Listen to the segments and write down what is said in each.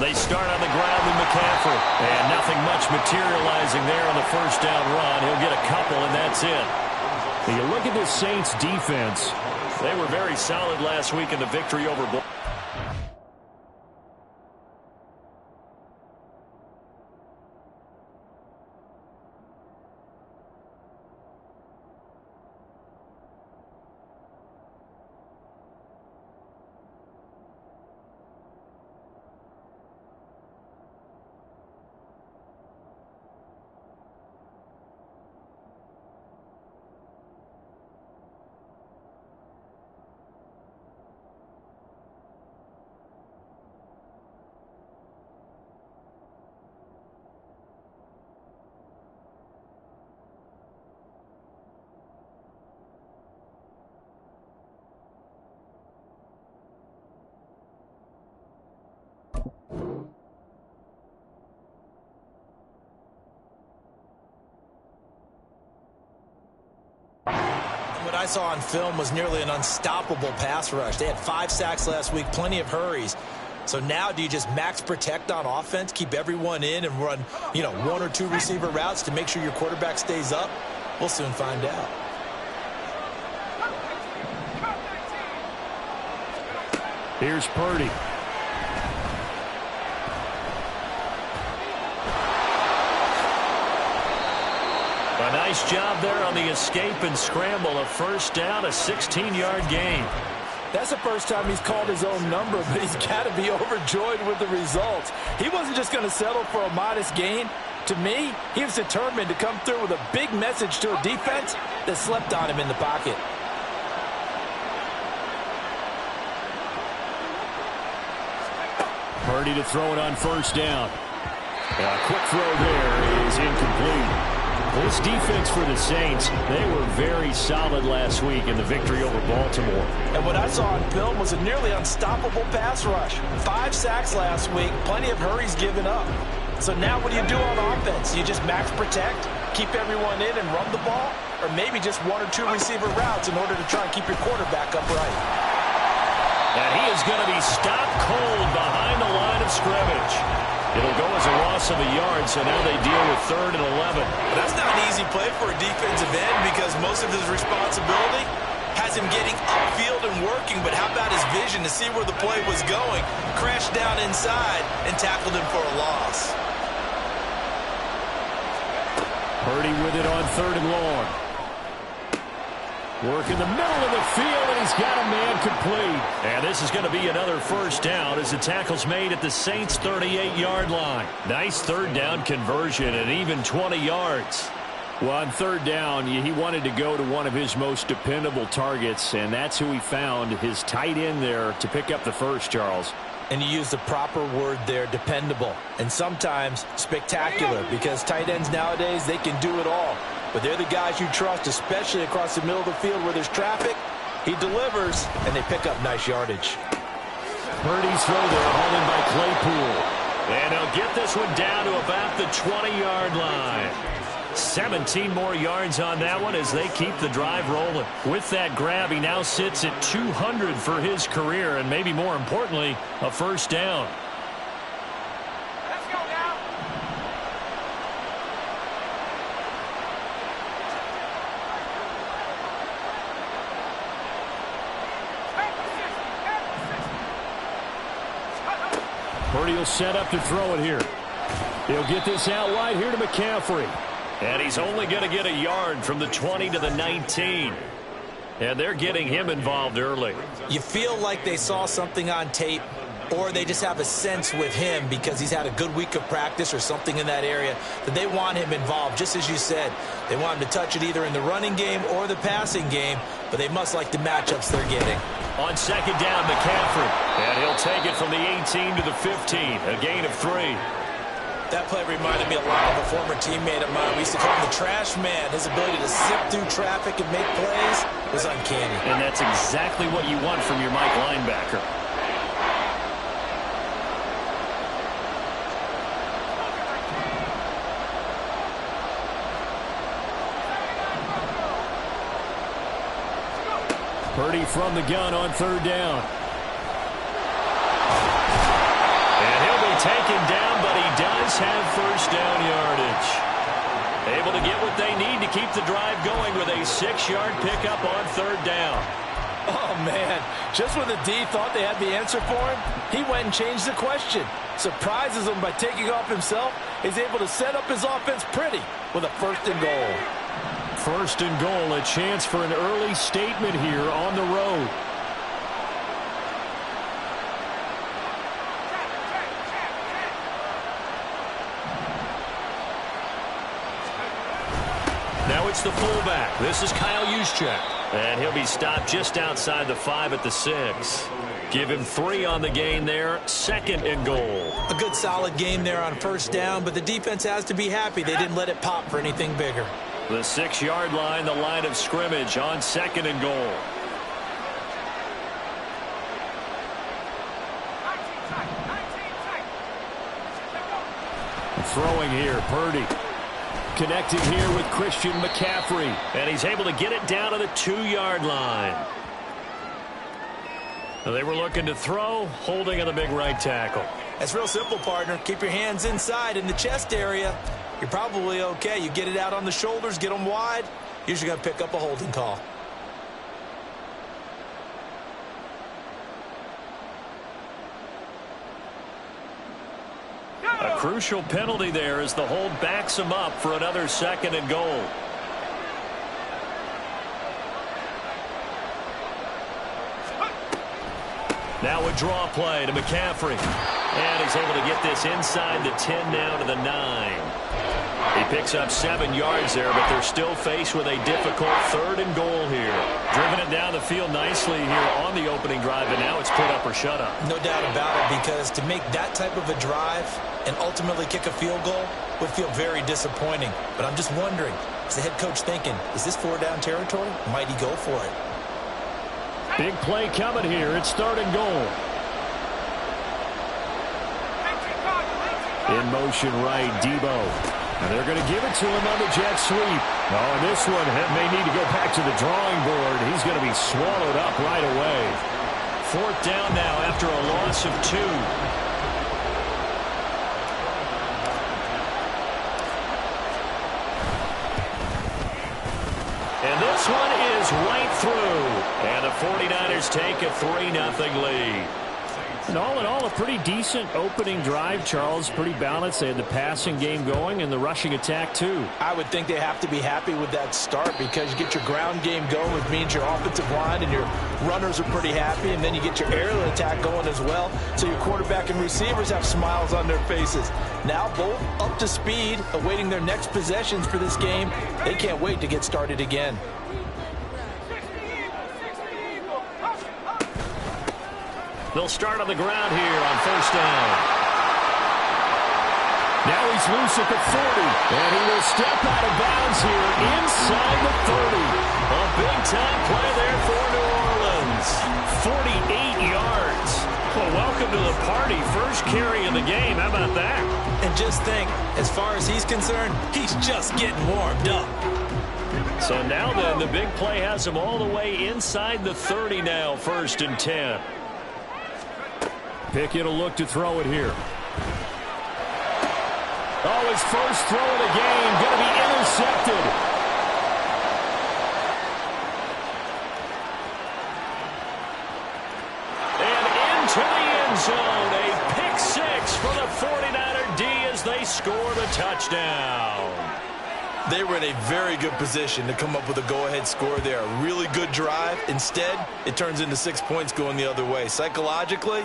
They start on the ground with McCaffrey. And nothing much materializing there on the first down run. He'll get a couple, and that's it. When you look at this Saints defense, they were very solid last week in the victory over Baltimore. What I saw on film was nearly an unstoppable pass rush. They had 5 sacks last week, plenty of hurries. So now do you just max protect on offense, keep everyone in and run, 1 or 2 receiver routes to make sure your quarterback stays up? We'll soon find out. Here's Purdy. A nice job there on the escape and scramble. A first down, a 16-yard gain. That's the first time he's called his own number, but he's got to be overjoyed with the results. He wasn't just going to settle for a modest gain. To me, he was determined to come through with a big message to a defense that slept on him in the pocket. Purdy to throw it on first down. A quick throw there is incomplete. This defense for the Saints, they were very solid last week in the victory over Baltimore. And what I saw on film was a nearly unstoppable pass rush. 5 sacks last week, plenty of hurries given up. So now what do you do on offense? You just max protect, keep everyone in and run the ball? Or maybe just 1 or 2 receiver routes in order to try and keep your quarterback upright? And he is going to be stopped cold behind the line of scrimmage. It'll go as a loss of a yard, so now they deal with 3rd and 11. That's not an easy play for a defensive end because most of his responsibility has him getting upfield and working, but how about his vision to see where the play was going, crashed down inside, and tackled him for a loss. Purdy with it on 3rd and long. Work in the middle of the field, and he's got a man complete. And this is going to be another first down as the tackle's made at the Saints' 38-yard line. Nice 3rd down conversion and even 20 yards. Well, on 3rd down, he wanted to go to one of his most dependable targets, and that's who he found, his tight end there, to pick up the first, Charles. And you use the proper word there, dependable, and sometimes spectacular, because tight ends nowadays, they can do it all. But they're the guys you trust, especially across the middle of the field where there's traffic. He delivers, and they pick up nice yardage. Purdy's throw there, hauled in by Claypool. And he'll get this one down to about the 20-yard line. 17 more yards on that one as they keep the drive rolling. With that grab, he now sits at 200 for his career, and maybe more importantly, a first down. Let's go now. Purdy will set up to throw it here. He'll get this out wide here to McCaffrey. And he's only going to get a yard from the 20 to the 19. And they're getting him involved early. You feel like they saw something on tape, or they just have a sense with him because he's had a good week of practice or something in that area that they want him involved. Just as you said, they want him to touch it either in the running game or the passing game, but they must like the matchups they're getting. On 2nd down, McCaffrey. And he'll take it from the 18 to the 15, a gain of 3. That play reminded me a lot of a former teammate of mine. We used to call him the trash man. His ability to zip through traffic and make plays was uncanny. And that's exactly what you want from your Mike linebacker. Purdy from the gun on 3rd down. And he'll be taken down, but he does have first down yardage. Able to get what they need to keep the drive going with a 6-yard pickup on third down. Oh, man. Just when the D thought they had the answer for him, he went and changed the question. Surprises him by taking off himself. He's able to set up his offense pretty with a 1st and goal. 1st and goal, a chance for an early statement here on the road. Now it's the fullback. This is Kyle Juszczyk. And he'll be stopped just outside the 5 at the 6. Give him 3 on the gain there. 2nd and goal. A good solid game there on 1st down, but the defense has to be happy they didn't let it pop for anything bigger. The 6-yard line, the line of scrimmage on 2nd and goal. Throwing here, Purdy. Connecting here with Christian McCaffrey. And he's able to get it down to the 2-yard line. They were looking to throw, holding on the big right tackle. That's real simple, partner. Keep your hands inside in the chest area. You're probably okay. You get it out on the shoulders, get them wide. Usually going to pick up a holding call. A crucial penalty there as the hold backs him up for another 2nd and goal. Now a draw play to McCaffrey. And he's able to get this inside the 10 now to the 9. He picks up 7 yards there, but they're still faced with a difficult 3rd and goal here. Driven it down the field nicely here on the opening drive, and now it's put up or shut up. No doubt about it, because to make that type of a drive and ultimately kick a field goal would feel very disappointing. But I'm just wondering, is the head coach thinking, is this 4-down territory? Might he go for it? Big play coming here. It's 3rd and goal. In motion right, Debo. And they're going to give it to him on the jet sweep. Oh, and this one may need to go back to the drawing board. He's going to be swallowed up right away. 4th down now after a loss of 2. And this one is right through. And the 49ers take a 3-0 lead. And all in all, a pretty decent opening drive, Charles. Pretty balanced. They had the passing game going and the rushing attack, too. I would think they have to be happy with that start because you get your ground game going, which means your offensive line and your runners are pretty happy, and then you get your aerial attack going as well. So your quarterback and receivers have smiles on their faces. Now both up to speed, awaiting their next possessions for this game. They can't wait to get started again. They'll start on the ground here on 1st down. Now he's loose at the 40, and he will step out of bounds here inside the 30. A big-time play there for New Orleans. 48 yards. Well, welcome to the party. First carry of the game. How about that? And just think, as far as he's concerned, he's just getting warmed up. So now then, the big play has him all the way inside the 30 now, 1st and 10. Pickett will look to throw it here. Oh, his first throw of the game going to be intercepted. And into the end zone. A pick 6 for the 49er D as they score the touchdown. They were in a very good position to come up with a go-ahead score there. A really good drive. Instead, it turns into 6 points going the other way. Psychologically,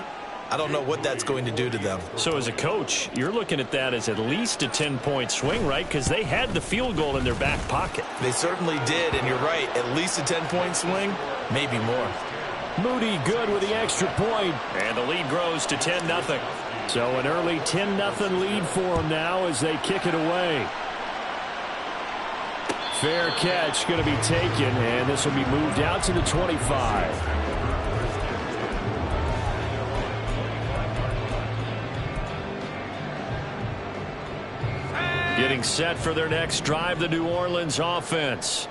I don't know what that's going to do to them. So as a coach, you're looking at that as at least a 10-point swing, right? Because they had the field goal in their back pocket. They certainly did, and you're right. At least a 10-point swing, maybe more. Moody good with the extra point. And the lead grows to 10-0. So an early 10-0 lead for them now as they kick it away. Fair catch going to be taken, and this will be moved out to the 25. Getting set for their next drive, the New Orleans offense.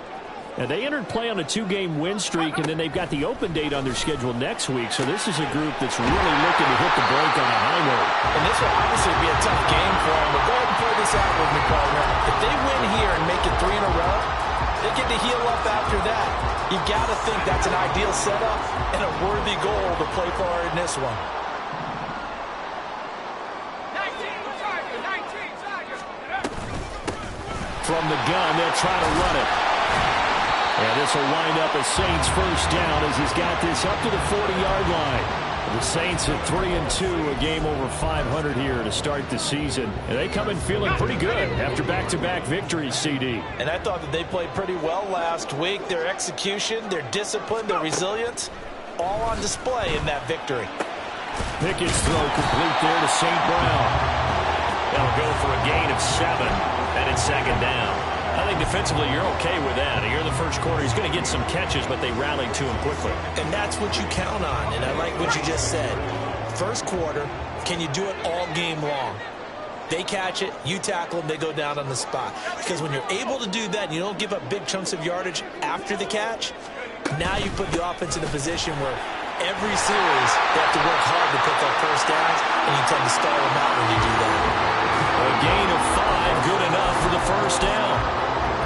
And they entered play on a 2-game win streak, and then they've got the open date on their schedule next week. So this is a group that's really looking to hit the break on a high note. And this will obviously be a tough game for them. But go ahead and play this out with me, partner. If they win here and make it 3 in a row, they get to heal up after that. You got to think that's an ideal setup and a worthy goal to play for in this one. 19, Tiger. From the gun, they'll try to run it. And this will wind up a Saints first down as he's got this up to the 40-yard line. The Saints at 3-2, a game over 500 here to start the season. And they come in feeling pretty good after back-to-back victories, CD. And I thought that they played pretty well last week. Their execution, their discipline, their resilience, all on display in that victory. Pickett's throw complete there to St. Brown. They'll go for a gain of 7, and it's second down. I think defensively you're okay with that. Here in the first quarter, he's going to get some catches, but they rallied to him quickly. And that's what you count on, and I like what you just said. First quarter, can you do it all game long? They catch it, you tackle them, they go down on the spot. Because when you're able to do that and you don't give up big chunks of yardage after the catch, now you put the offense in a position where every series they have to work hard to pick up first downs, and you tend to stall them out when you do that. A gain of 5, good enough for the first down.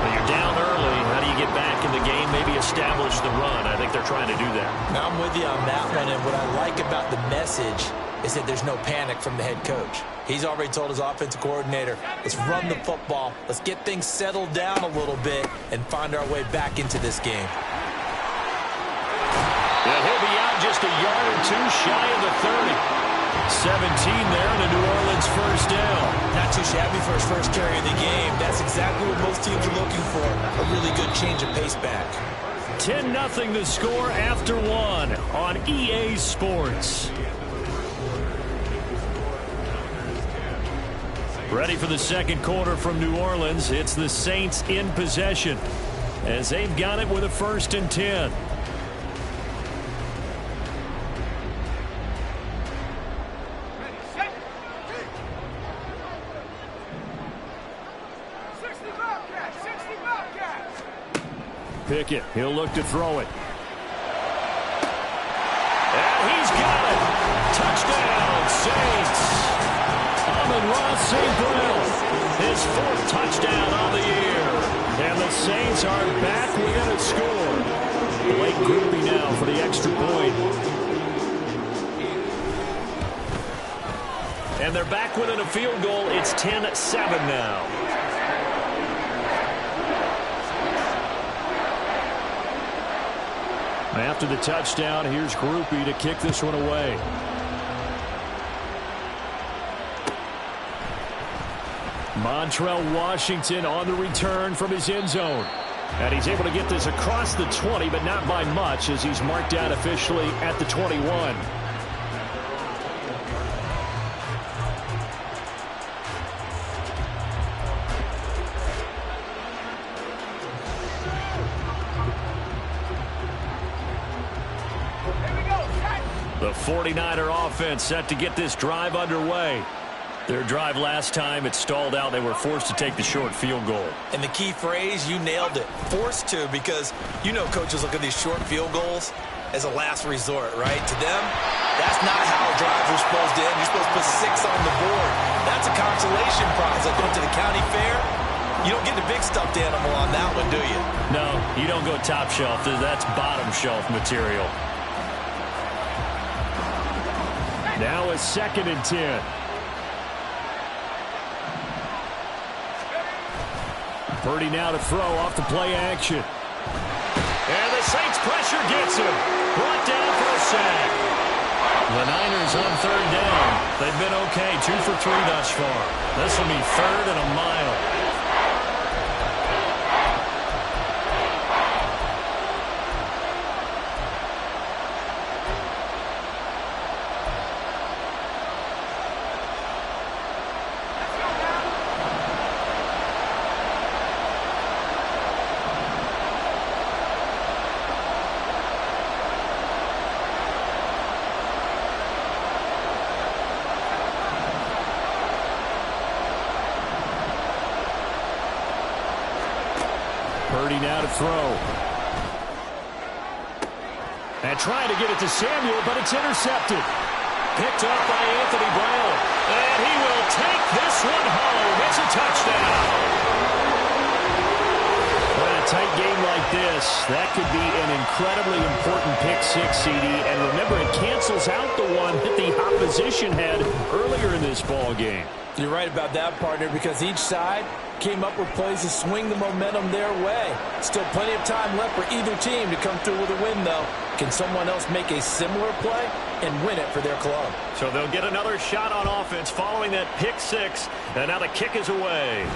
When you're down early, how do you get back in the game, maybe establish the run? I think they're trying to do that. Now I'm with you on that one, and what I like about the message is that there's no panic from the head coach. He's already told his offensive coordinator, let's run the football, let's get things settled down a little bit, and find our way back into this game. Yeah, he'll be out just a yard or 2 shy of the 30. 17 there, and a New Orleans first down. Not too shabby for his first carry of the game. That's exactly what most teams are looking for. A really good change of pace back. 10-0 the score after 1 on EA Sports. Ready for the second quarter from New Orleans. It's the Saints in possession as they've got it with a 1st and 10. Pickett, he'll look to throw it. And he's got it. Touchdown, Saints. Amon-Ra St. Brown, his 4th touchdown on the year. And the Saints are back within a score. Blake Groupie now for the extra point. And they're back within a field goal. It's 10-7 now. After the touchdown, here's Groupie to kick this one away. Montrell Washington on the return from his end zone. And he's able to get this across the 20, but not by much as he's marked out officially at the 21. The 49er offense set to get this drive underway. Their drive last time, it stalled out. They were forced to take the short field goal. And the key phrase, you nailed it. Forced to, because you know coaches look at these short field goals as a last resort, right? To them, that's not how drives are supposed to end. You're supposed to put 6 on the board. That's a consolation prize. Like going to the county fair, you don't get the big stuffed animal on that one, do you? No, you don't go top shelf. That's bottom shelf material. Now a 2nd and 10. Purdy now to throw off the play action. And the Saints pressure gets him. Brought down for a sack. The Niners on 3rd down. They've been okay, 2 for 3 thus far. This will be 3rd and a mile. Purdy now to throw. And trying to get it to Samuel, but it's intercepted. Picked up by Anthony Brown. And he will take this one home. It's a touchdown. In a tight game like this, that could be an incredibly important pick-six, CD. And remember, it cancels out the one that the opposition had earlier in this ball game. You're right about that, partner, because each side came up with plays to swing the momentum their way. Still plenty of time left for either team to come through with a win, though. Can someone else make a similar play and win it for their club? So they'll get another shot on offense following that pick-six. And now the kick is away.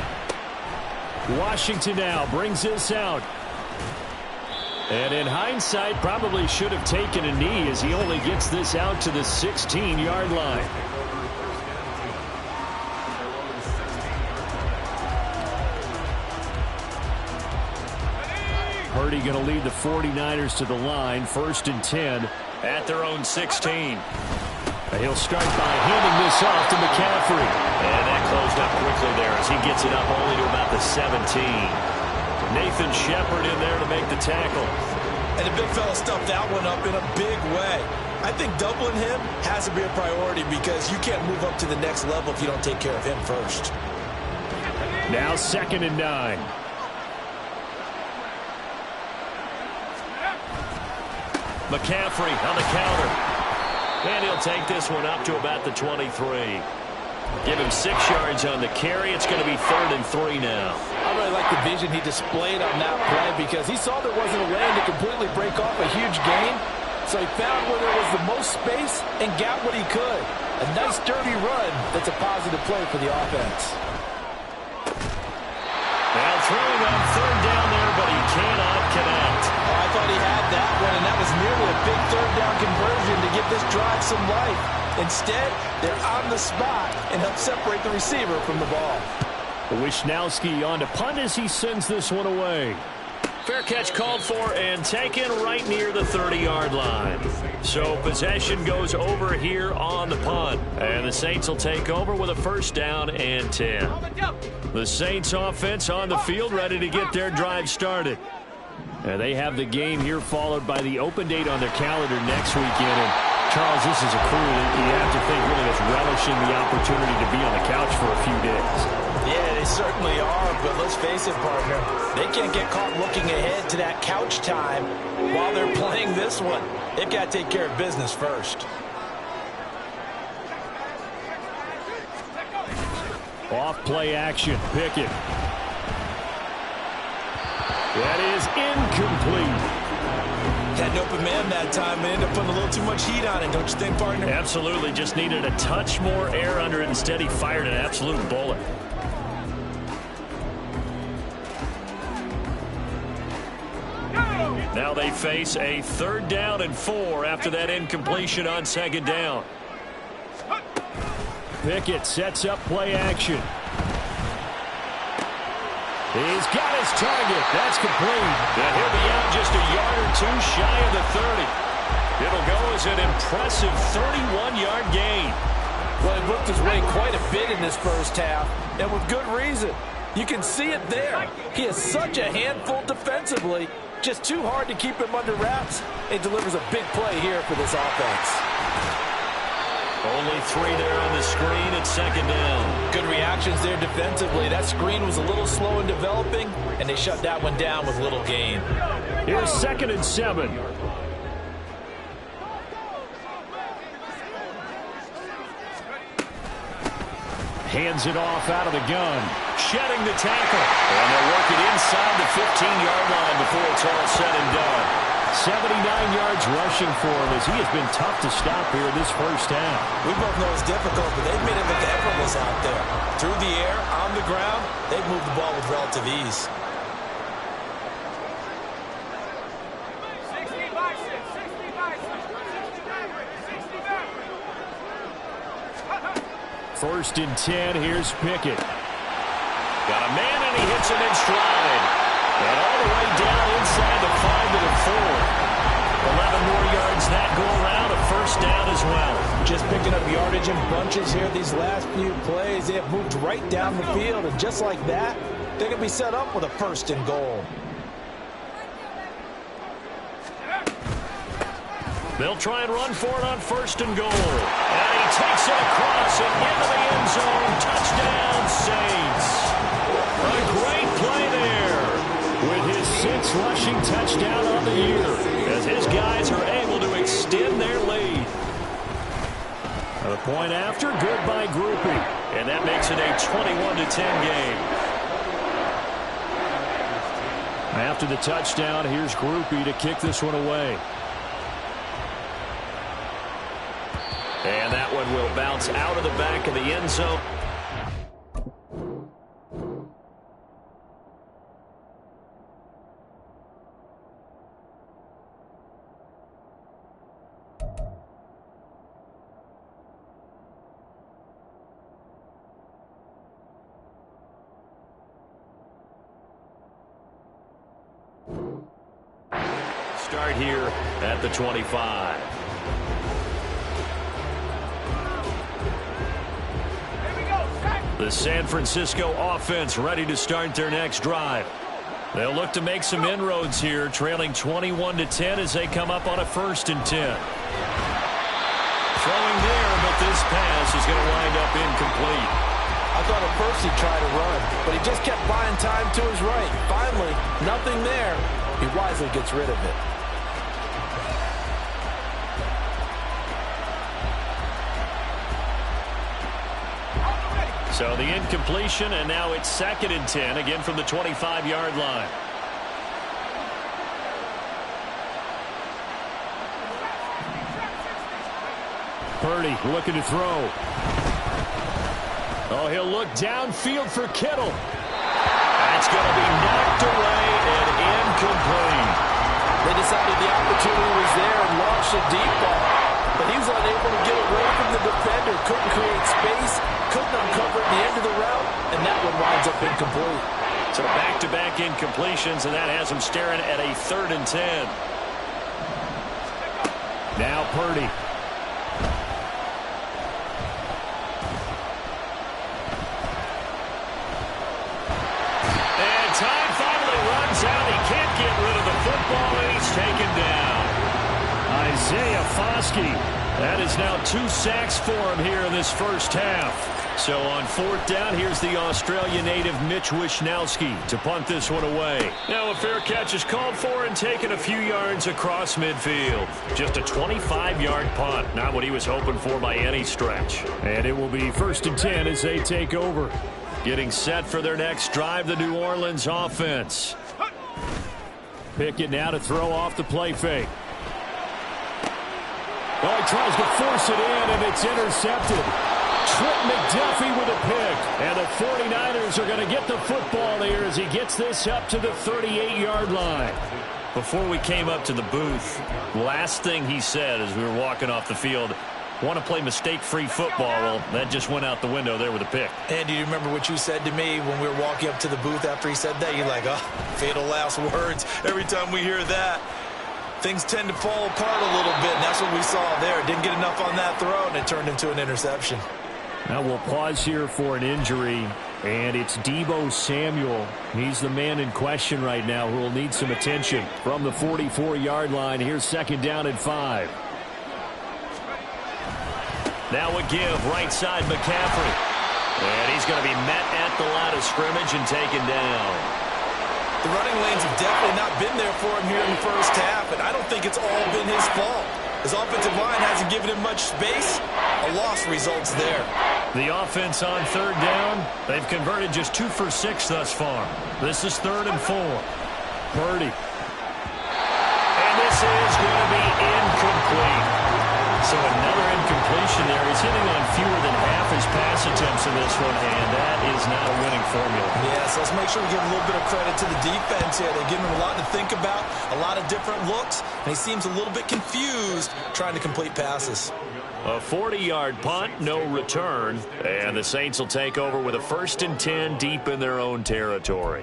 Washington now brings this out. And in hindsight, probably should have taken a knee as he only gets this out to the 16-yard line. Purdy going to lead the 49ers to the line, 1st and 10 at their own 16. And he'll start by handing this off to McCaffrey. And that closed up quickly there as he gets it up only to about the 17. Nathan Shepard in there to make the tackle. And the big fella stuffed that one up in a big way. I think doubling him has to be a priority because you can't move up to the next level if you don't take care of him first. Now 2nd and 9. McCaffrey on the counter. And he'll take this one up to about the 23. Give him 6 yards on the carry. It's going to be 3rd and 3 now. I really like the vision he displayed on that play because he saw there wasn't a lane to completely break off a huge gain. So he found where there was the most space and got what he could. A nice dirty run that's a positive play for the offense. Now throwing on 3rd down there, but he cannot connect. Oh, I thought he had that one, and that was nearly a big 3rd down conversion to give this drive some life. Instead, they're on the spot and help separate the receiver from the ball. Wishnowski on to punt as he sends this one away. Fair catch called for and taken right near the 30-yard line. So possession goes over here on the punt. And the Saints will take over with a 1st down and 10. The Saints offense on the field ready to get their drive started. And they have the game here followed by the open date on their calendar next weekend. And Charles, this is a crew that you have to think really is relishing the opportunity to be on the couch for a few days. Yeah, they certainly are, but let's face it, partner. They can't get caught looking ahead to that couch time while they're playing this one. They've got to take care of business first. Off play action, Pickett. That is incomplete. Had an open man that time and ended up putting a little too much heat on it, don't you think, partner? Absolutely, just needed a touch more air under it. Instead, he fired an absolute bullet. Now they face a 3rd down and 4 after that incompletion on 2nd down. Pickett sets up play action. He's got his target. That's complete. And he'll be out just a yard or 2 shy of the 30. It'll go as an impressive 31-yard gain. Well, he worked his way quite a bit in this first half, and with good reason. You can see it there. He is such a handful defensively. Just too hard to keep him under wraps. It delivers a big play here for this offense. Only 3 there on the screen at 2nd down. Good reactions there defensively. That screen was a little slow in developing, and they shut that one down with little gain. Here's 2nd and 7. Hands it off out of the gun. Shedding the tackle. And they'll work it inside the 15-yard line before it's all said and done. 79 yards rushing for him as he has been tough to stop here this first half. We both know it's difficult, but they've made it look effortless out there. Through the air, on the ground, they've moved the ball with relative ease. 1st and 10. Here's Pickett. Got a man, and he hits him in stride. And all the way down inside the 5 to the 4. 11 more yards that go around. A 1st down as well. Just picking up yardage in bunches here these last few plays. They have moved right down the field. And just like that, they're going to be set up with a 1st and goal. They'll try and run for it on 1st and goal. And he takes it across and into the end zone. Touchdown, Saints. A great play there with his 6th rushing touchdown on the year as his guys are able to extend their lead. A point after, good by Groupie. And that makes it a 21-10 game. After the touchdown, here's Groupie to kick this one away. And that one will bounce out of the back of the end zone. Start here at the 25. The San Francisco offense ready to start their next drive. They'll look to make some inroads here, trailing 21-10 as they come up on a 1st and 10. Throwing there, but this pass is going to wind up incomplete. I thought at first he'd try to run, but he just kept buying time to his right. Finally, nothing there. He wisely gets rid of it. So the incompletion, and now it's 2nd and 10, again from the 25-yard line. Purdy looking to throw. Oh, he'll look downfield for Kittle. That's going to be knocked away and incomplete. They decided the opportunity was there and launched a deep ball. But he was unable to get away from the defender. Couldn't create space. Couldn't uncover at the end of the route. And that one winds up incomplete. So back-to-back incompletions, and that has him staring at a 3rd and 10. Now Purdy. And time finally runs out. He can't get rid of the football, and he's taken down. Isaiah Foskey. That is now 2 sacks for him here in this first half. So on 4th down, here's the Australia native Mitch Wishnowsky to punt this one away. Now a fair catch is called for and taken a few yards across midfield. Just a 25-yard punt, not what he was hoping for by any stretch. And it will be 1st and 10 as they take over. Getting set for their next drive, the New Orleans offense. Pickett now to throw off the play fake. Oh, he tries to force it in, and it's intercepted. Trent McDuffie with a pick. And the 49ers are going to get the football here as he gets this up to the 38-yard line. Before we came up to the booth, last thing he said as we were walking off the field, want to play mistake-free football. Well, that just went out the window there with a pick. And do you remember what you said to me when we were walking up to the booth after he said that? You're like, oh, fatal last words. Every time we hear that, things tend to fall apart a little bit, and that's what we saw there. Didn't get enough on that throw, and it turned into an interception. Now we'll pause here for an injury, and it's Deebo Samuel. He's the man in question right now who will need some attention from the 44-yard line. Here's 2nd down and 5. Now a give, right side McCaffrey. And he's going to be met at the line of scrimmage and taken down. The running lanes have definitely not been there for him here in the first half, and I don't think it's all been his fault. His offensive line hasn't given him much space. A loss results there. The offense on 3rd down, they've converted just 2 for 6 thus far. This is 3rd and 4. Purdy. And this is going to be incomplete. So another incompletion there. He's hitting on fewer than half his pass attempts in this one, and that is not a winning formula. Yes, let's make sure we give a little bit of credit to the defense here. They're giving him a lot to think about, a lot of different looks, and he seems a little bit confused trying to complete passes. A 40-yard punt, no return, and the Saints will take over with a 1st and 10 deep in their own territory.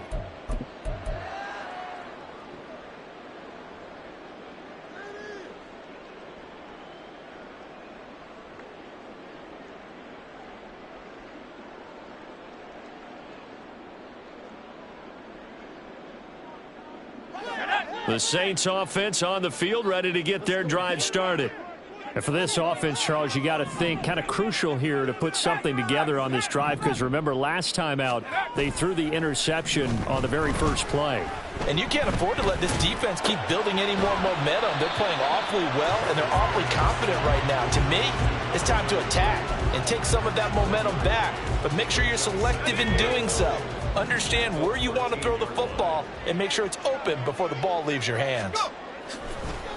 The Saints offense on the field, ready to get their drive started. And for this offense, Charles, you got to think kind of crucial here to put something together on this drive, because remember last time out they threw the interception on the very first play. And you can't afford to let this defense keep building any more momentum. They're playing awfully well, and they're awfully confident right now. To me, it's time to attack and take some of that momentum back, but make sure you're selective in doing so. Understand where you want to throw the football and make sure it's open before the ball leaves your hands.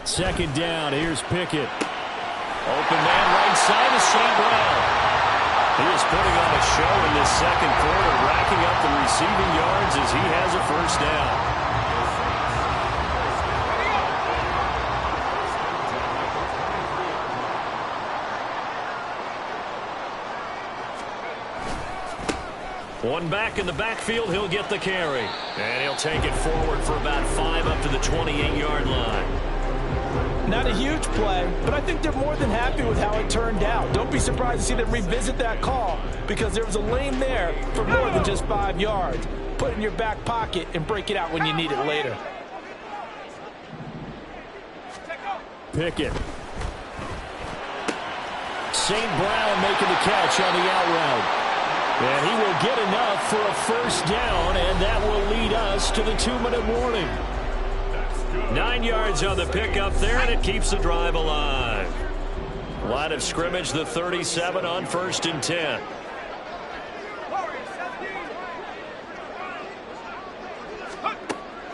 Second down, here's Pickett. Open man right side is St. Brown. He is putting on a show in this second quarter, racking up the receiving yards as he has a first down. One back in the backfield, he'll get the carry. And he'll take it forward for about 5 up to the 28-yard line. Not a huge play, but I think they're more than happy with how it turned out. Don't be surprised to see them revisit that call, because there was a lane there for more than just 5 yards. Put it in your back pocket and break it out when you need it later. Pickett. St. Brown making the catch on the out route. And he will get enough for a first down, and that will lead us to the 2-minute warning. 9 yards on the pickup there, and it keeps the drive alive. Line of scrimmage, the 37 on 1st and 10.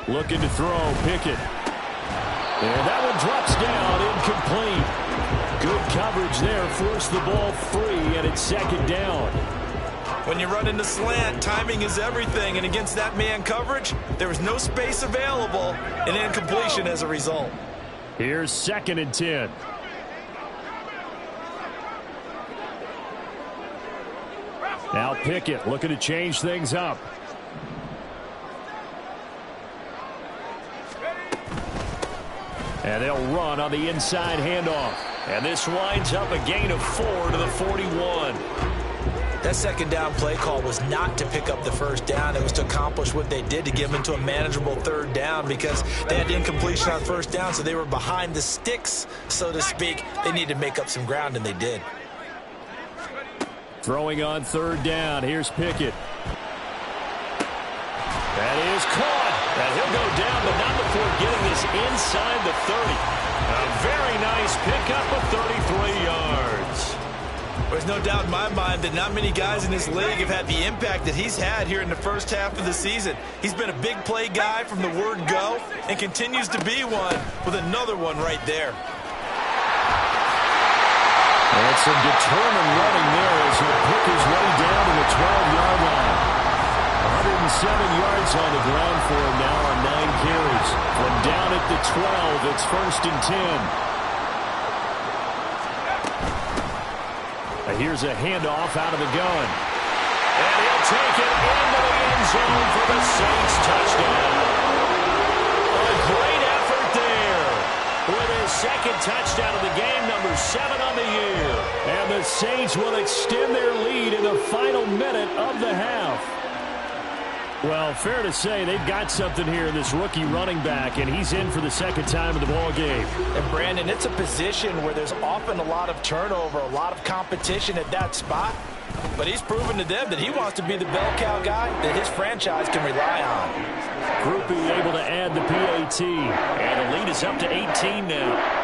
Looking to throw, Pickett. And that one drops down, incomplete. Good coverage there, forced the ball free, and it's second down. When you run into slant, timing is everything, and against that man coverage, there was no space available, and incompletion as a result. Here's 2nd and 10. Now Pickett looking to change things up. And they'll run on the inside handoff. And this winds up a gain of 4 to the 41. That second down play call was not to pick up the first down. It was to accomplish what they did, to get them into a manageable third down, because they had incompletion on first down, so they were behind the sticks, so to speak. They needed to make up some ground, and they did. Throwing on 3rd down. Here's Pickett. That is caught. And he'll go down, but not before getting this inside the 30. A very nice pickup of 33 yards. There's no doubt in my mind that not many guys in this league have had the impact that he's had here in the first half of the season. He's been a big play guy from the word go and continues to be one, with another one right there. And some determined running there as he'll pick his way down to the 12-yard line. 107 yards on the ground for him now on 9 carries. From down at the 12, it's 1st and 10. Here's a handoff out of the gun. And he'll take it into the end zone for the Saints touchdown. A great effort there with his 2nd touchdown of the game, number 7 on the year. And the Saints will extend their lead in the final minute of the half. Well, fair to say they've got something here in this rookie running back, and he's in for the 2nd time in the ball game. And Brandon, it's a position where there's often a lot of turnover, a lot of competition at that spot. But he's proven to them that he wants to be the bell cow guy that his franchise can rely on. Groupie able to add the PAT, and the lead is up to 18 now.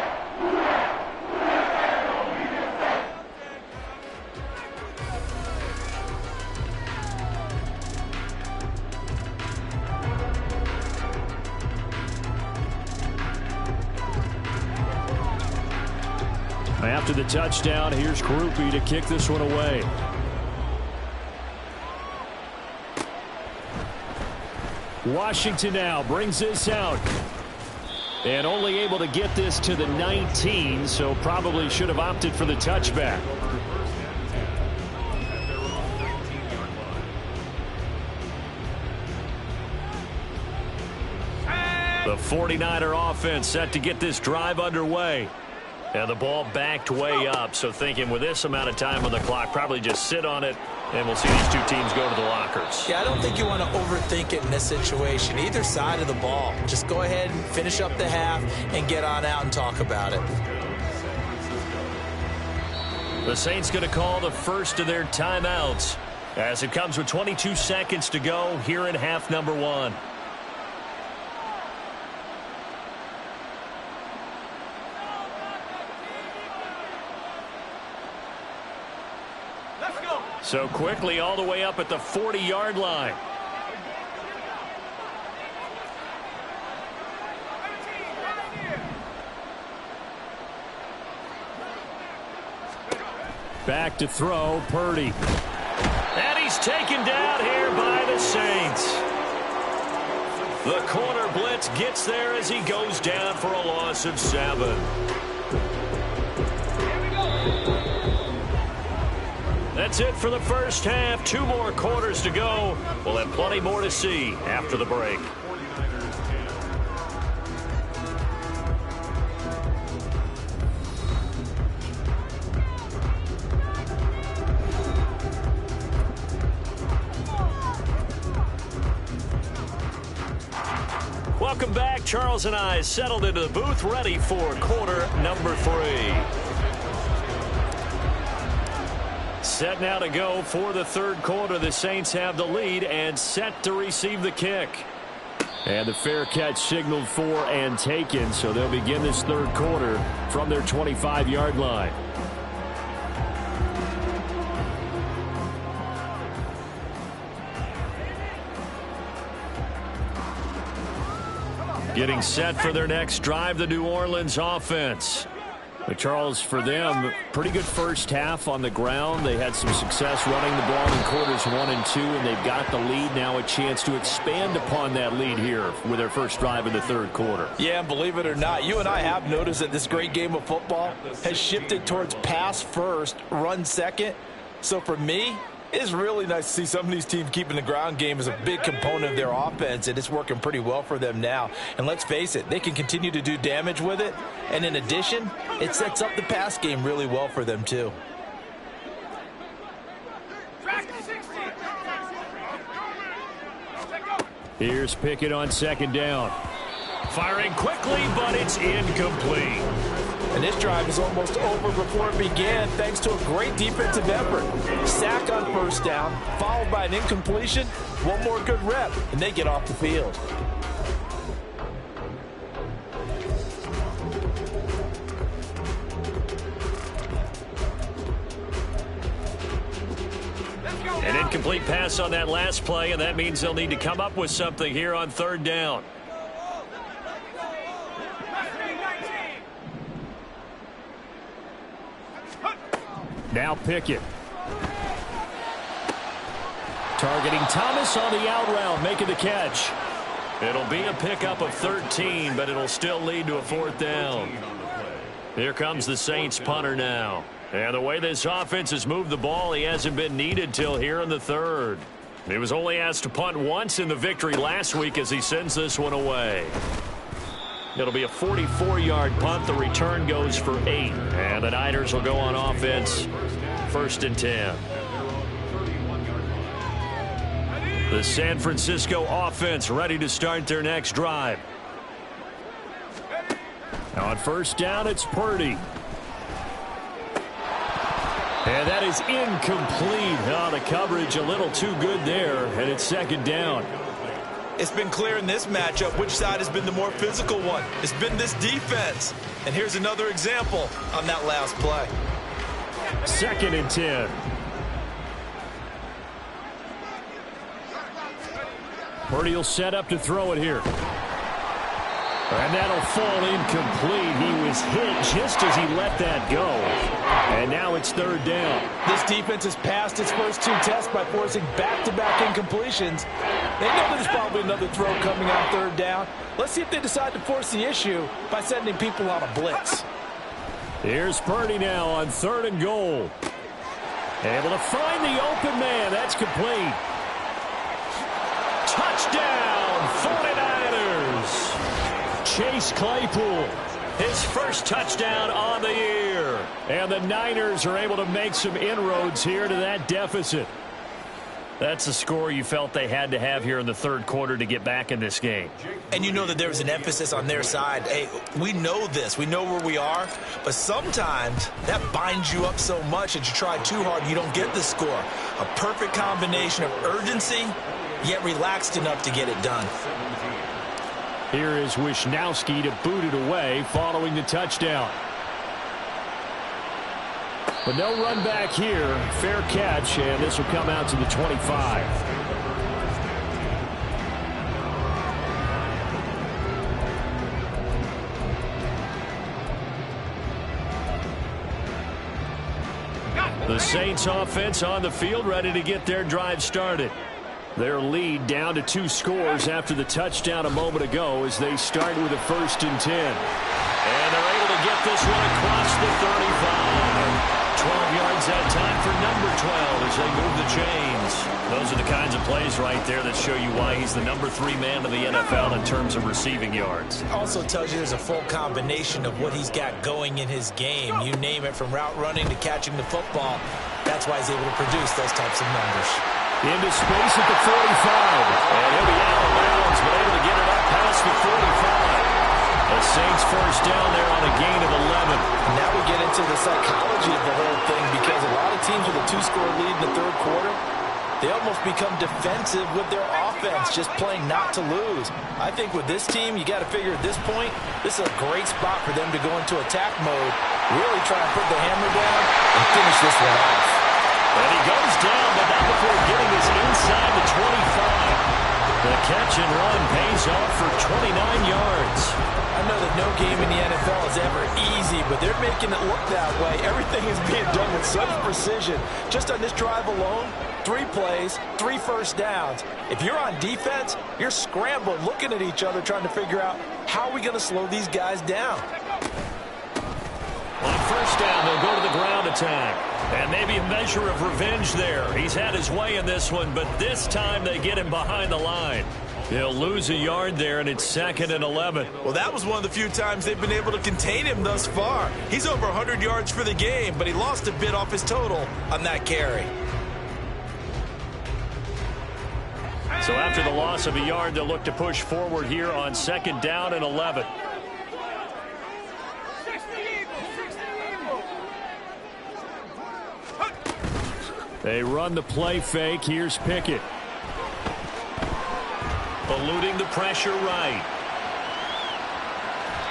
After the touchdown, here's Groupie to kick this one away. Washington now brings this out. And only able to get this to the 19, so probably should have opted for the touchback. The 49er offense set to get this drive underway. And the ball backed way up, so thinking with this amount of time on the clock, probably just sit on it, and we'll see these two teams go to the lockers. Yeah, I don't think you want to overthink it in this situation. Either side of the ball. Just go ahead and finish up the half and get on out and talk about it. The Saints going to call the first of their timeouts as it comes with 22 seconds to go here in half number one. Let's go. So quickly all the way up at the 40-yard line. Back to throw, Purdy. And he's taken down here by the Saints. The corner blitz gets there as he goes down for a loss of 7. That's it for the first half. 2 more quarters to go. We'll have plenty more to see after the break. Welcome back. Charles and I settled into the booth, ready for quarter number 3. Set now to go for the third quarter. The Saints have the lead and set to receive the kick. And the fair catch signaled for and taken, so they'll begin this third quarter from their 25-yard line. Getting set for their next drive, the New Orleans offense. But Charles, for them, pretty good first half on the ground. They had some success running the ball in quarters 1 and 2, and they've got the lead. Now a chance to expand upon that lead here with their first drive in the third quarter. Yeah, and believe it or not, you and I have noticed that this great game of football has shifted towards pass first, run second. So for me, it's really nice to see some of these teams keeping the ground game as a big component of their offense, and it's working pretty well for them now. And let's face it, they can continue to do damage with it. And in addition, it sets up the pass game really well for them too. Here's Pickett on second down. Firing quickly, but it's incomplete. And this drive is almost over before it began thanks to a great defensive effort. Sack on first down, followed by an incompletion. One more good rep, and they get off the field. An incomplete pass on that last play, and that means they'll need to come up with something here on third down. Now Pickett. Targeting Thomas on the out route, making the catch. It'll be a pickup of 13, but it'll still lead to a fourth down. Here comes the Saints punter now. And the way this offense has moved the ball, he hasn't been needed till here in the third. He was only asked to punt once in the victory last week as he sends this one away. It'll be a 44-yard punt. The return goes for 8. And the Niners will go on offense. 1st and 10. The San Francisco offense ready to start their next drive. On first down, it's Purdy. And that is incomplete. Oh, the coverage a little too good there. And it's second down. It's been clear in this matchup which side has been the more physical one. It's been this defense. And here's another example on that last play. 2nd and 10. Purdy will set up to throw it here. And that'll fall incomplete. He was hit just as he let that go. And now it's third down. This defense has passed its first 2 tests by forcing back-to-back incompletions. They know there's probably another throw coming on third down. Let's see if they decide to force the issue by sending people on a blitz. Here's Purdy now on 3rd and goal. Able to find the open man. That's complete. Touchdown, 49ers. Chase Claypool, his first touchdown on the year. And the Niners are able to make some inroads here to that deficit. That's the score you felt they had to have here in the third quarter to get back in this game. And you know that there was an emphasis on their side. Hey, we know this. We know where we are. But sometimes that binds you up so much that you try too hard and you don't get the score. A perfect combination of urgency, yet relaxed enough to get it done. Here is Wisnowski to boot it away following the touchdown. But no run back here. Fair catch, and this will come out to the 25. The Saints offense on the field, ready to get their drive started. Their lead down to 2 scores after the touchdown a moment ago as they start with a 1st and 10. And they're able to get this one across the 35. 12 yards that time for number 12 as they move the chains. Those are the kinds of plays right there that show you why he's the number 3 man in the NFL in terms of receiving yards. Also tells you there's a full combination of what he's got going in his game. You name it, from route running to catching the football. That's why he's able to produce those types of numbers. Into space at the 45. And he'll be out of bounds, but able to get it up past the 45. The Saints first down there on a gain of 11. Now we get into the psychology of the whole thing, because a lot of teams with a 2-score lead in the third quarter, they almost become defensive with their offense, just playing not to lose. I think with this team, you got to figure at this point, this is a great spot for them to go into attack mode, really try and put the hammer down and finish this one off. And he goes down, but not before getting us inside the 25. The catch and run pays off for 29 yards. I know that no game in the NFL is ever easy, but they're making it look that way. Everything is being done with such precision. Just on this drive alone, 3 plays, 3 first downs. If you're on defense, you're scrambling, looking at each other, trying to figure out how are we going to slow these guys down. On first down, they'll go to the ground attack. And maybe a measure of revenge there. He's had his way in this one, but this time they get him behind the line. He'll lose a yard there, and it's 2nd and 11. Well, that was one of the few times they've been able to contain him thus far. He's over 100 yards for the game, but he lost a bit off his total on that carry. So after the loss of a yard, they'll look to push forward here on 2nd down and 11. They run the play fake. Here's Pickett. Eluding the pressure right.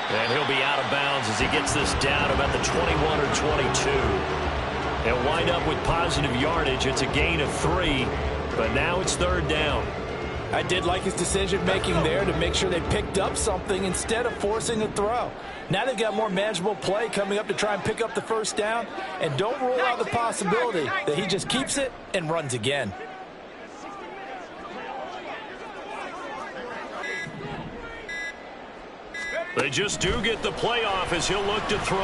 And he'll be out of bounds as he gets this down about the 21 or 22. He'll wind up with positive yardage. It's a gain of 3, but now it's 3rd down. I did like his decision-making there to make sure they picked up something instead of forcing a throw. Now they've got more manageable play coming up to try and pick up the first down, and don't rule out the possibility that he just keeps it and runs again. They just do get the playoff as he'll look to throw.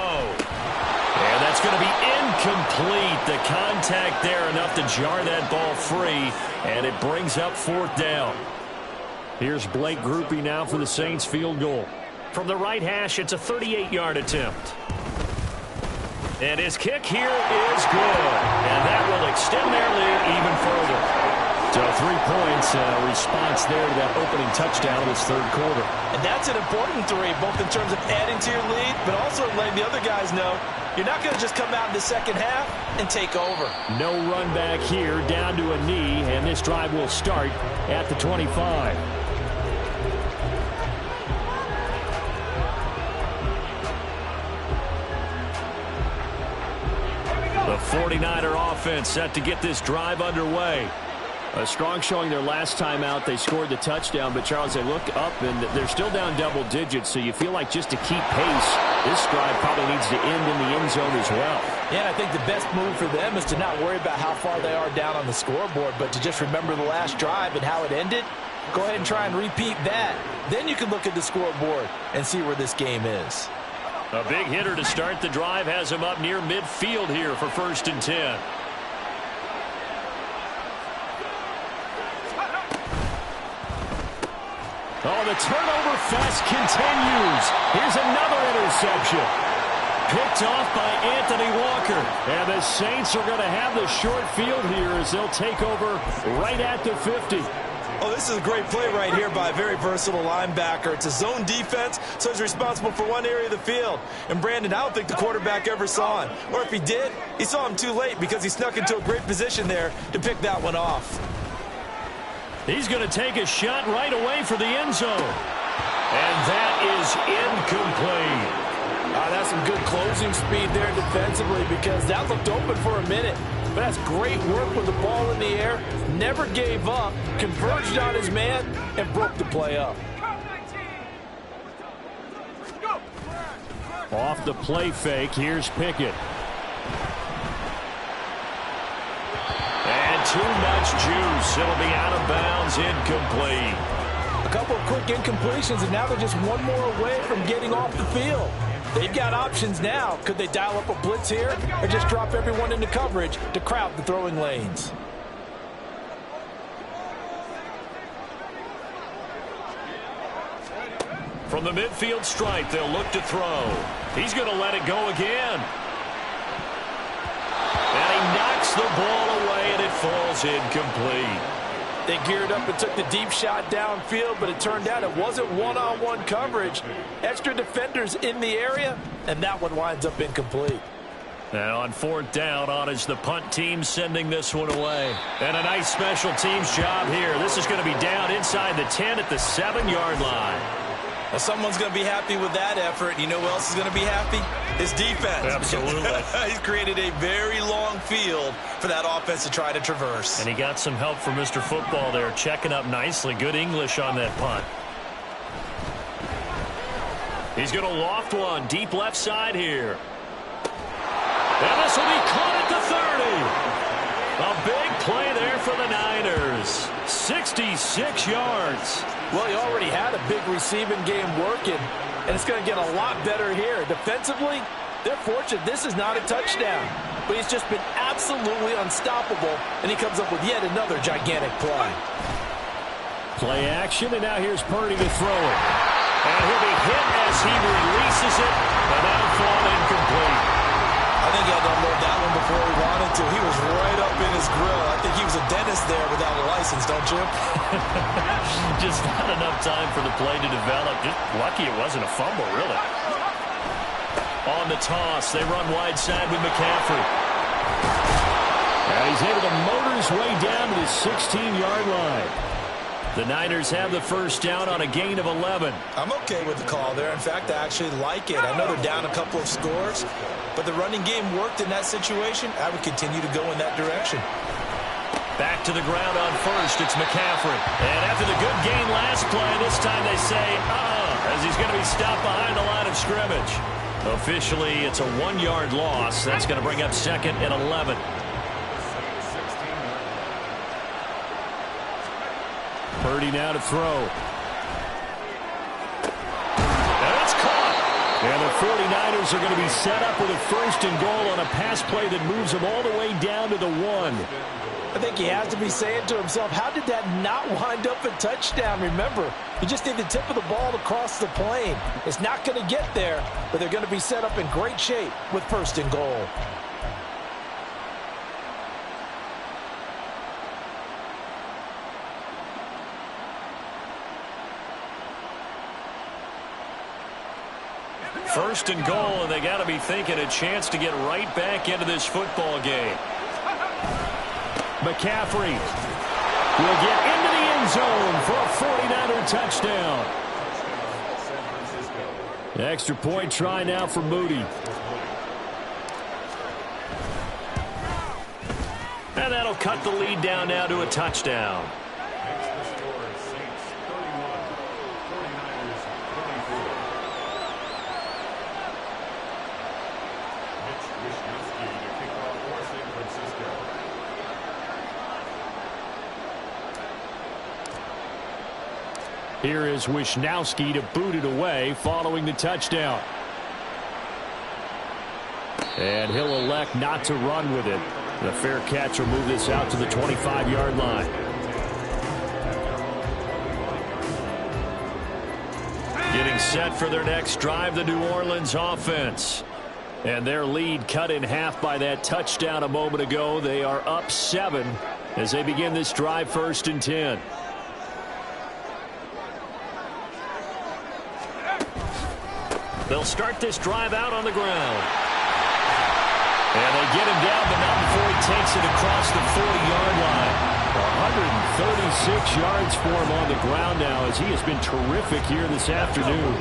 And that's going to be incomplete. The contact there enough to jar that ball free, and it brings up 4th down. Here's Blake Grupe now for the Saints field goal. From the right hash, it's a 38-yard attempt. And his kick here is good. And that will extend their lead even further. So 3 points, response there to that opening touchdown in this third quarter. And that's an important 3, both in terms of adding to your lead, but also letting the other guys know you're not going to just come out in the second half and take over. No run back here, down to a knee, and this drive will start at the 25. The 49er offense set to get this drive underway. A strong showing their last time out. They scored the touchdown, but Charles, they look up and they're still down double digits, so you feel like just to keep pace, this drive probably needs to end in the end zone as well. Yeah, and I think the best move for them is to not worry about how far they are down on the scoreboard, but to just remember the last drive and how it ended. Go ahead and try and repeat that. Then you can look at the scoreboard and see where this game is. A big hitter to start the drive has him up near midfield here for 1st and 10. Oh, the turnover fest continues. Here's another interception. Picked off by Anthony Walker. And the Saints are going to have the short field here as they'll take over right at the 50. Oh, this is a great play right here by a very versatile linebacker. It's a zone defense, so he's responsible for one area of the field. And Brandon, I don't think the quarterback ever saw him. Or if he did, he saw him too late because he snuck into a great position there to pick that one off. He's going to take a shot right away for the end zone. And that is incomplete. That's some good closing speed there defensively because that looked open for a minute. But that's great work with the ball in the air. Never gave up, converged on his man, and broke the play up. Off the play fake, here's Pickett. And too much juice. It'll be out of bounds, incomplete. A couple of quick incompletions, and now they're just one more away from getting off the field. They've got options now. Could they dial up a blitz here or just drop everyone into coverage to crowd the throwing lanes? From the midfield stripe, they'll look to throw. He's going to let it go again. And he knocks the ball away, and it falls incomplete. They geared up and took the deep shot downfield, but it turned out it wasn't one-on-one coverage. Extra defenders in the area, and that one winds up incomplete. And on fourth down, on is the punt team sending this one away. And a nice special teams job here. This is going to be down inside the 10 at the 7-yard line. Well, someone's going to be happy with that effort. You know who else is going to be happy? His defense. Absolutely. He's created a very long field for that offense to try to traverse. And he got some help from Mr. Football there, checking up nicely. Good English on that punt. He's going to loft one deep left side here. And this will be caught at the 30. A big play there for the Niners. 66 yards. Well, he already had a big receiving game working, and it's going to get a lot better here. Defensively, they're fortunate this is not a touchdown, but he's just been absolutely unstoppable, and he comes up with yet another gigantic play. Play action, and now here's Purdy to throw it. And he'll be hit as he releases it, and that'll fall incomplete. I think he had to unload that one before he wanted to. He was right up in his grill. I think he was a dentist there without a license, don't you? Just not enough time for the play to develop. Just lucky it wasn't a fumble, really. On the toss, they run wide side with McCaffrey. And he's able to motor his way down to the 16-yard line. The Niners have the first down on a gain of 11. I'm okay with the call there. In fact, I actually like it. I know they're down a couple of scores, but the running game worked in that situation. I would continue to go in that direction. Back to the ground on first. It's McCaffrey. And after the good gain last play, this time they say, as he's going to be stopped behind the line of scrimmage. Officially, it's a 1-yard loss. That's going to bring up second and 11. Purdy now to throw. And it's caught. And the 49ers are going to be set up with a first and goal on a pass play that moves them all the way down to the 1. I think he has to be saying to himself, how did that not wind up a touchdown? Remember, you just need the tip of the ball to cross the plane. It's not going to get there, but they're going to be set up in great shape with first and goal. First and goal, and they got to be thinking a chance to get right back into this football game. McCaffrey will get into the end zone for a 49er touchdown. Extra point try now for Moody. And that'll cut the lead down now to a touchdown. Here is Wisnowski to boot it away following the touchdown. And he'll elect not to run with it. The fair catch will move this out to the 25-yard line. Getting set for their next drive, the New Orleans offense. And their lead cut in half by that touchdown a moment ago. They are up 7 as they begin this drive, 1st and 10. They'll start this drive out on the ground. And they get him down, but not before he takes it across the 40-yard line. 136 yards for him on the ground now as he has been terrific here this afternoon.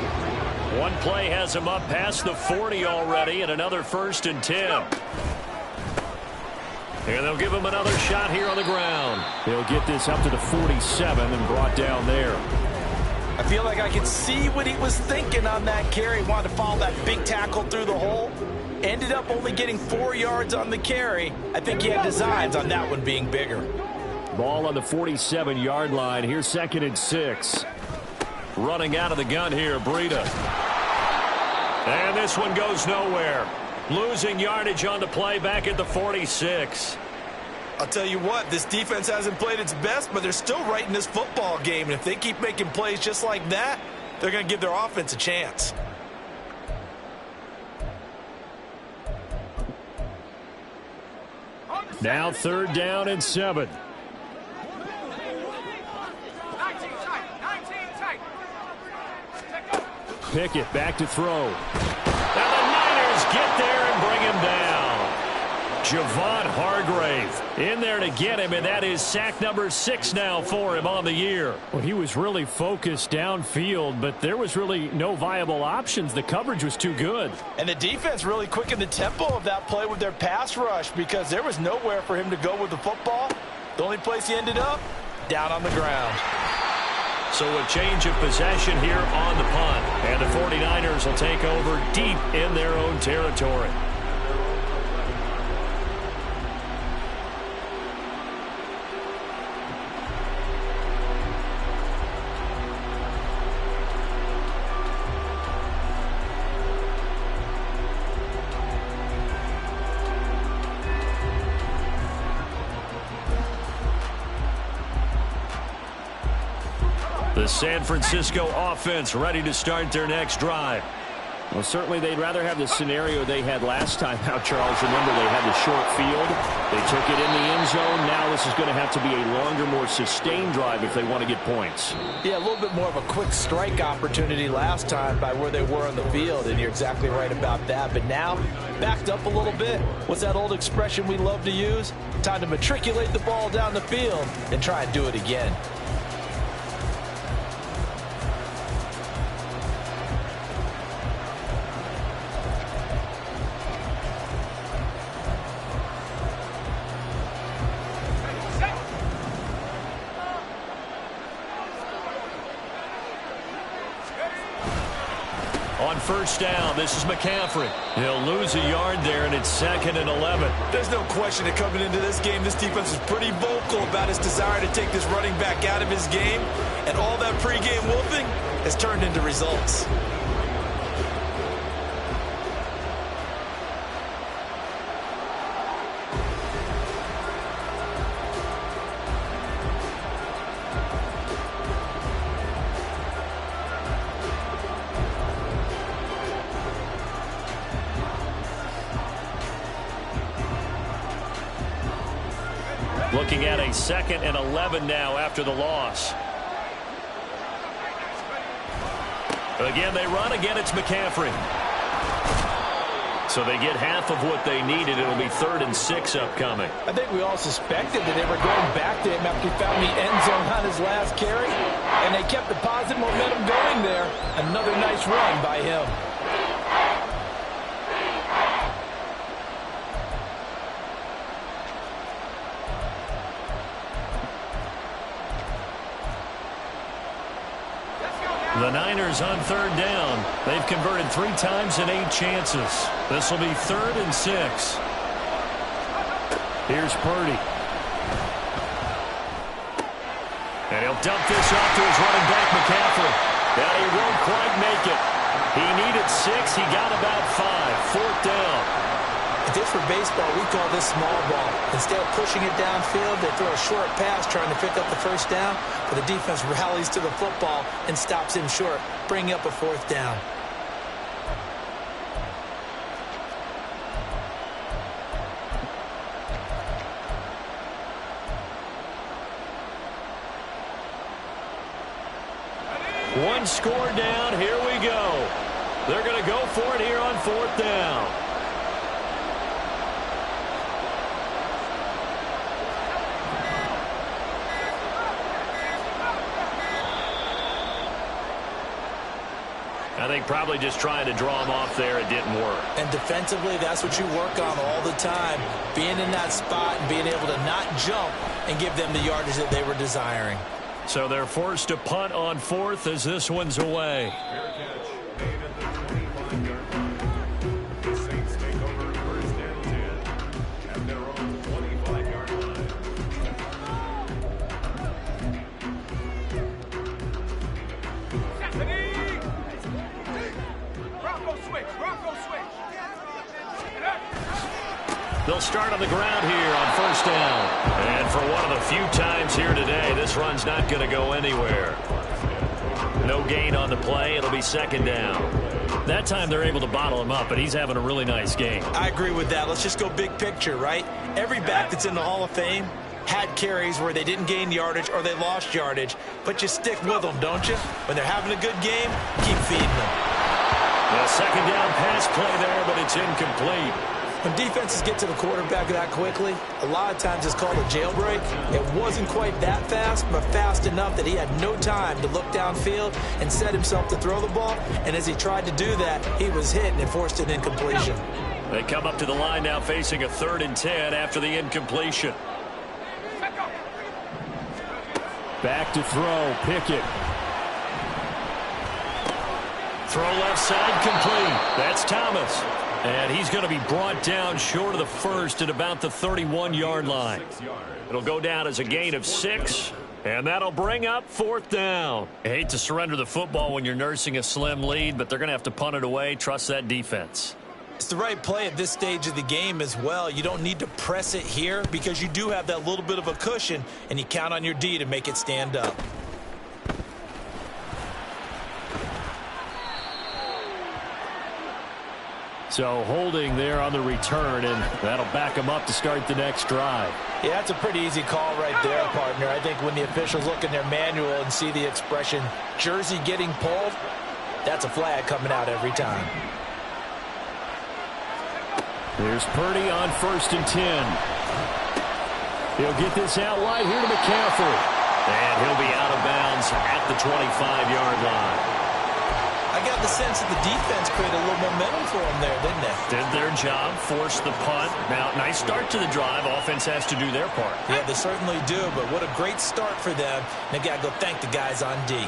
One play has him up past the 40 already, and another 1st and 10. And they'll give him another shot here on the ground. They'll get this up to the 47 and brought down there. I feel like I could see what he was thinking on that carry. Wanted to follow that big tackle through the hole. Ended up only getting 4 yards on the carry. I think he had designs on that one being bigger. Ball on the 47-yard line. Here's 2nd and 6. Running out of the gun here, Breida. And this one goes nowhere. Losing yardage on the play back at the 46. I'll tell you what, this defense hasn't played its best, but they're still right in this football game. And if they keep making plays just like that, they're going to give their offense a chance. Now 3rd down and 7. 19 tight. Pickett back to throw. Now the Niners get there and bring him down. Javon Hargrave in there to get him, and that is sack number 6 now for him on the year. Well, he was really focused downfield, but there was really no viable options. The coverage was too good. And the defense really quickened the tempo of that play with their pass rush because there was nowhere for him to go with the football. The only place he ended up, down on the ground. So a change of possession here on the punt, and the 49ers will take over deep in their own territory. The San Francisco offense ready to start their next drive. Well, certainly they'd rather have the scenario they had last time out, Charles. Remember, they had the short field. They took it in the end zone. Now this is going to have to be a longer, more sustained drive if they want to get points. Yeah, a little bit more of a quick strike opportunity last time by where they were on the field, and you're exactly right about that. But now, backed up a little bit. What's that old expression we love to use? Time to matriculate the ball down the field and try and do it again. On 1st down, this is McCaffrey. He'll lose a yard there, and it's 2nd and 11. There's no question that coming into this game, this defense is pretty vocal about his desire to take this running back out of his game. And all that pregame wolfing has turned into results. Looking at a 2nd and 11 now after the loss. Again, they run. Again, it's McCaffrey. So they get half of what they needed. It'll be 3rd and 6 upcoming. I think we all suspected that they were going back to him after he found the end zone on his last carry. And they kept the positive momentum going there. Another nice run by him. The Niners on 3rd down. They've converted 3 times in 8 chances. This will be 3rd and 6. Here's Purdy. And he'll dump this off to his running back, McCaffrey. Now he won't quite make it. He needed 6. He got about 5. 4th down. If this were baseball, we call this small ball. Instead of pushing it downfield, they throw a short pass trying to pick up the 1st down, but the defense rallies to the football and stops him short, bringing up a 4th down. One score down. Here we go. They're going to go for it here on 4th down. I think probably just trying to draw him off there. It didn't work. And defensively, that's what you work on all the time. Being in that spot and being able to not jump and give them the yardage that they were desiring. So they're forced to punt on 4th as this one's away. The Saints take over 1st and 10 at their own 25-yard line. They'll start on the ground here on 1st down. And for one of the few times here today, this run's not going to go anywhere. No gain on the play. It'll be 2nd down. That time they're able to bottle him up, but he's having a really nice game. I agree with that. Let's just go big picture, right? Every back that's in the Hall of Fame had carries where they didn't gain yardage or they lost yardage, but you stick with them, don't you? When they're having a good game, keep feeding them. The 2nd down pass play there, but it's incomplete. When defenses get to the quarterback that quickly, a lot of times it's called a jailbreak. It wasn't quite that fast, but fast enough that he had no time to look downfield and set himself to throw the ball. And as he tried to do that, he was hit and it forced an incompletion. They come up to the line now facing a 3rd and 10 after the incompletion. Back to throw. Pickett. Throw left side complete. That's Thomas. And he's going to be brought down short of the 1st at about the 31-yard line. It'll go down as a gain of 6, and that'll bring up 4th down. I hate to surrender the football when you're nursing a slim lead, but they're going to have to punt it away. Trust that defense. It's the right play at this stage of the game as well. You don't need to press it here because you do have that little bit of a cushion, and you count on your D to make it stand up. So holding there on the return, and that'll back them up to start the next drive. Yeah, that's a pretty easy call right there, partner. I think when the officials look in their manual and see the expression, jersey getting pulled, that's a flag coming out every time. There's Purdy on 1st and 10. He'll get this out wide here to McCaffrey. And he'll be out of bounds at the 25-yard line. I got the sense that the defense created a little momentum for them there, didn't they? Did their job, forced the punt. Now, nice start to the drive. Offense has to do their part. Yeah, they certainly do, but what a great start for them. And they got to go thank the guys on D.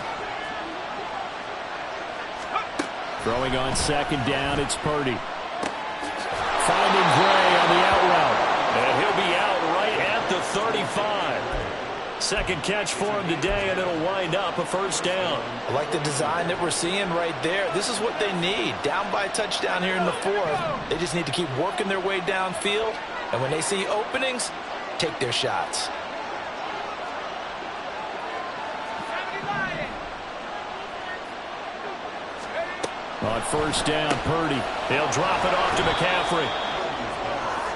Throwing on 2nd down, it's Purdy. Finding Gray on the out route. And he'll be out right at the 35. 2nd catch for him today, and it'll wind up a 1st down. I like the design that we're seeing right there. This is what they need. Down by a touchdown here in the 4th. They just need to keep working their way downfield. And when they see openings, take their shots. On 1st down, Purdy. He'll drop it off to McCaffrey.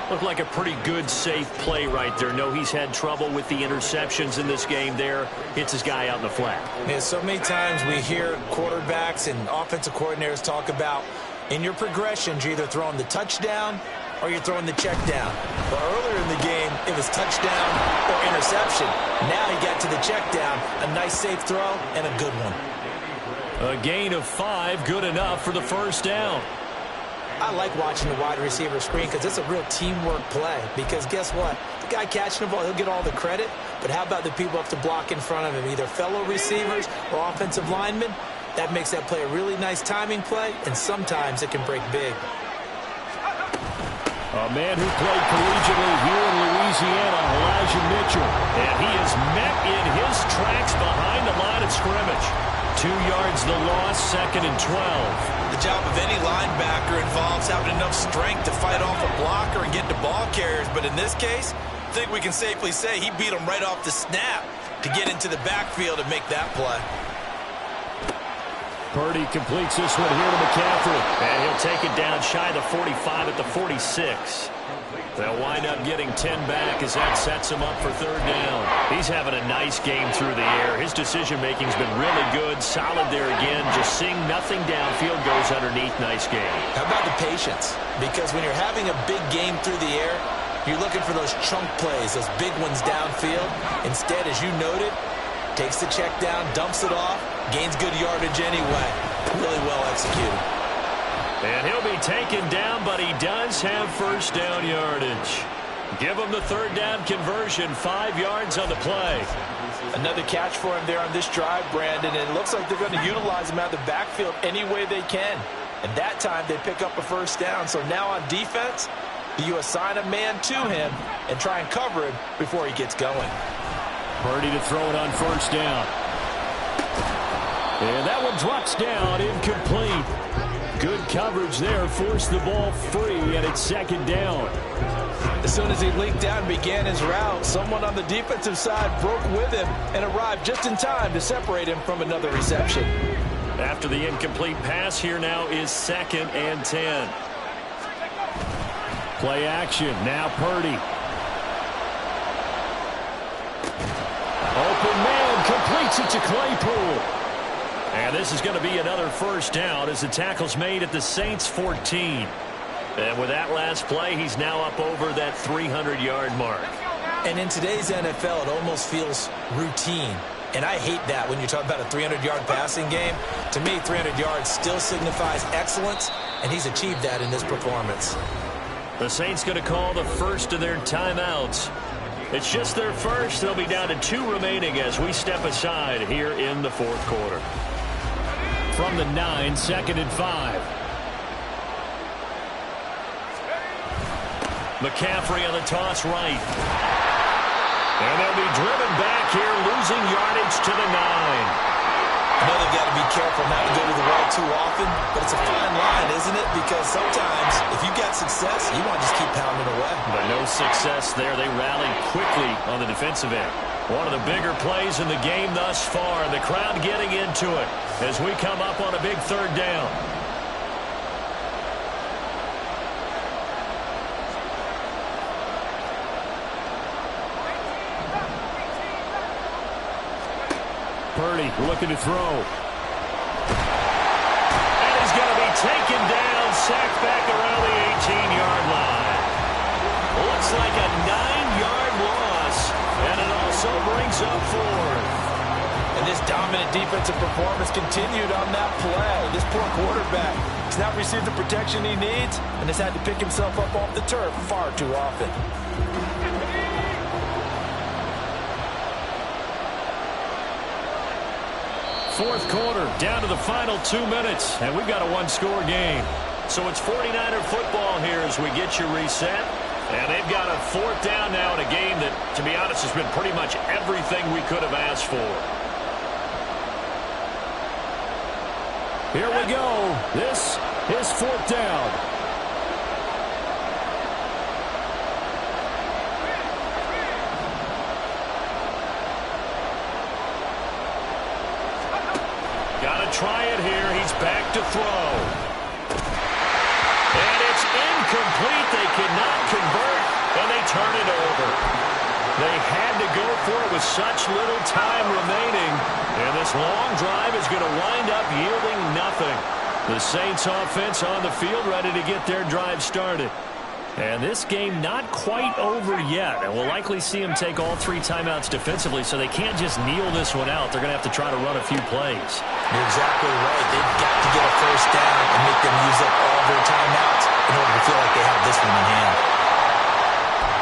Looked like a pretty good, safe play right there. No, he's had trouble with the interceptions in this game there. Hits his guy out in the flat. Yeah, so many times we hear quarterbacks and offensive coordinators talk about in your progressions, you're either throwing the touchdown or you're throwing the check down. But earlier in the game, it was touchdown or interception. Now he got to the check down. A nice, safe throw and a good one. A gain of 5, good enough for the 1st down. I like watching the wide receiver screen because it's a real teamwork play. Because guess what? The guy catching the ball, he'll get all the credit. But how about the people up to block in front of him, either fellow receivers or offensive linemen? That makes that play a really nice timing play, and sometimes it can break big. A man who played collegiately here in Louisiana, Elijah Mitchell. And he is met in his tracks behind the line of scrimmage. 2 yards the loss, 2nd and 12. The job of any linebacker involves having enough strength to fight off a blocker and get to ball carriers. But in this case, I think we can safely say he beat him right off the snap to get into the backfield and make that play. Purdy completes this one here to McCaffrey. And he'll take it down shy of the 45 at the 46. They'll wind up getting 10 back as that sets him up for third down. He's having a nice game through the air. His decision-making's been really good. Solid there again. Just seeing nothing downfield goes underneath. Nice game. How about the patience? Because when you're having a big game through the air, you're looking for those chunk plays, those big ones downfield. Instead, as you noted, takes the check down, dumps it off, gains good yardage anyway. Really well executed. And he'll be taken down, but he does have first down yardage. Give him the third down conversion, 5 yards on the play. Another catch for him there on this drive, Brandon, and it looks like they're going to utilize him out of the backfield any way they can. And that time they pick up a first down. So now on defense, you assign a man to him and try and cover him before he gets going. Purdy to throw it on first down. And that one drops down, incomplete. Good coverage there, forced the ball free, and it's second down. As soon as he leaked out and began his route, someone on the defensive side broke with him and arrived just in time to separate him from another reception. After the incomplete pass, here now is 2nd and 10. Play action, now Purdy. Open man, completes it to Claypool. And this is going to be another first down as the tackle's made at the Saints 14. And with that last play, he's now up over that 300-yard mark. And in today's NFL, it almost feels routine. And I hate that when you talk about a 300-yard passing game. To me, 300 yards still signifies excellence, and he's achieved that in this performance. The Saints going to call the first of their timeouts. It's just their first. They'll be down to 2 remaining as we step aside here in the fourth quarter. From the 9, 2nd and 5. McCaffrey on the toss right. And they'll be driven back here, losing yardage to the 9. I know they've got to be careful not to go to the well too often, but it's a fine line, isn't it? Because sometimes, if you've got success, you want to just keep pounding away. But no success there. They rallied quickly on the defensive end. One of the bigger plays in the game thus far, and the crowd getting into it as we come up on a big third down. Purdy looking to throw. And he's going to be taken down, sacked back around the 18-yard line. Looks like a 9-yard loss, and it also brings up 4th. And this dominant defensive performance continued on that play. This poor quarterback has not received the protection he needs and has had to pick himself up off the turf far too often. Fourth quarter, down to the final 2 minutes, and we've got a 1-score game. So it's 49er football here as we get you reset. And they've got a 4th down now in a game that, to be honest, has been pretty much everything we could have asked for. Here we go. This is 4th down. Try it here. He's back to throw. And it's incomplete. They cannot convert, and they turn it over. They had to go for it with such little time remaining, and this long drive is going to wind up yielding nothing. The Saints offense on the field ready to get their drive started. And this game not quite over yet. And we'll likely see them take all 3 timeouts defensively, so they can't just kneel this one out. They're going to have to try to run a few plays. You're exactly right. They've got to get a first down and make them use up all their timeouts in order to feel like they have this one in hand.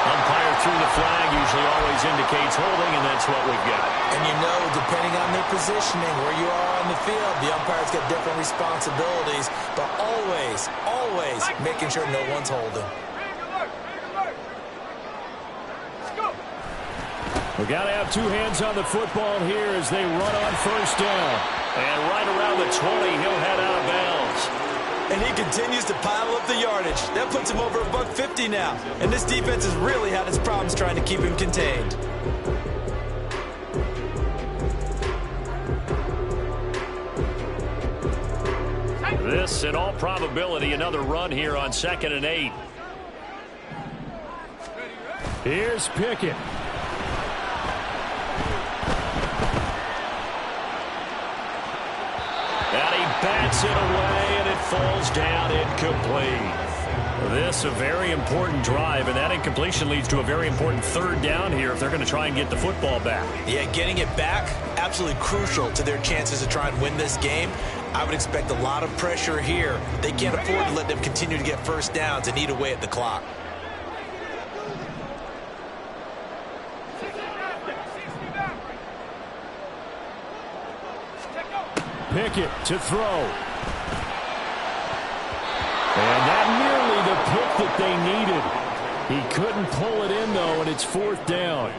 Umpire threw the flag, usually always indicates holding, and that's what we've got. And you know, depending on their positioning, where you are on the field, the umpire's got different responsibilities, but always, always making sure no one's holding. We've got to have 2 hands on the football here as they run on first down. And right around the 20, he'll head out of bounds. And he continues to pile up the yardage. That puts him over $150 now. And this defense has really had its problems trying to keep him contained. This, in all probability, another run here on 2nd and 8. Here's Pickett. And he bats it away, and it falls down incomplete. This a very important drive, and that incompletion leads to a very important 3rd down here if they're going to try and get the football back. Yeah, getting it back, absolutely crucial to their chances to try and win this game. I would expect a lot of pressure here. They can't afford to let them continue to get first downs and eat away at the clock. Pickett to throw. And that nearly the pick that they needed. He couldn't pull it in, though, and it's 4th down.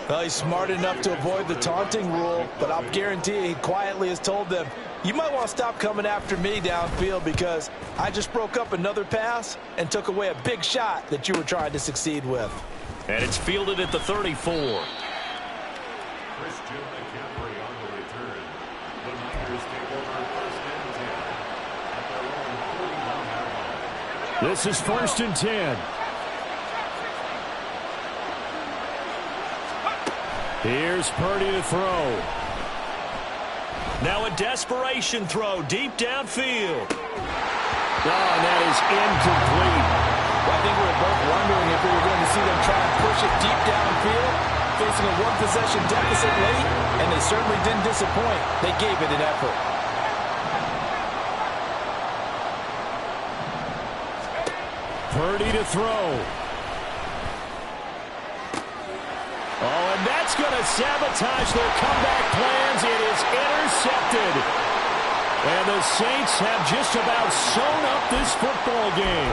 Well, he's smart enough to avoid the taunting rule, but I'll guarantee you he quietly has told them, you might want to stop coming after me downfield because I just broke up another pass and took away a big shot that you were trying to succeed with. And it's fielded at the 34. This is 1st and 10. Here's Purdy to throw. Now a desperation throw deep downfield. Oh, and that is incomplete. Well, I think we were both wondering if we were going to see them try and push it deep downfield, facing a one-possession deficit late, and they certainly didn't disappoint. They gave it an effort. Purdy to throw. Oh, and that's going to sabotage their comeback plans. It is intercepted. And the Saints have just about sewn up this football game.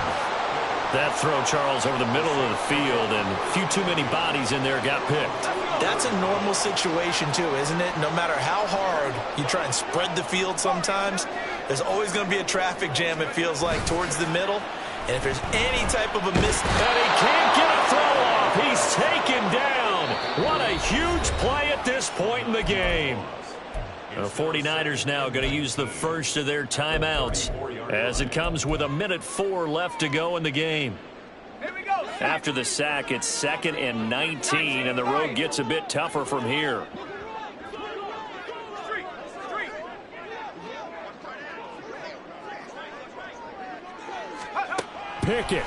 That throw, Charles, over the middle of the field, and a few too many bodies in there got picked. That's a normal situation, too, isn't it? No matter how hard you try and spread the field sometimes, there's always going to be a traffic jam, it feels like, towards the middle. And if there's any type of a miss... And he can't get a throw off. He's taken down. What a huge play at this point in the game. The 49ers now going to use the first of their timeouts as it comes with 1:04 left to go in the game. After the sack, it's 2nd and 19, and the road gets a bit tougher from here. Pickett.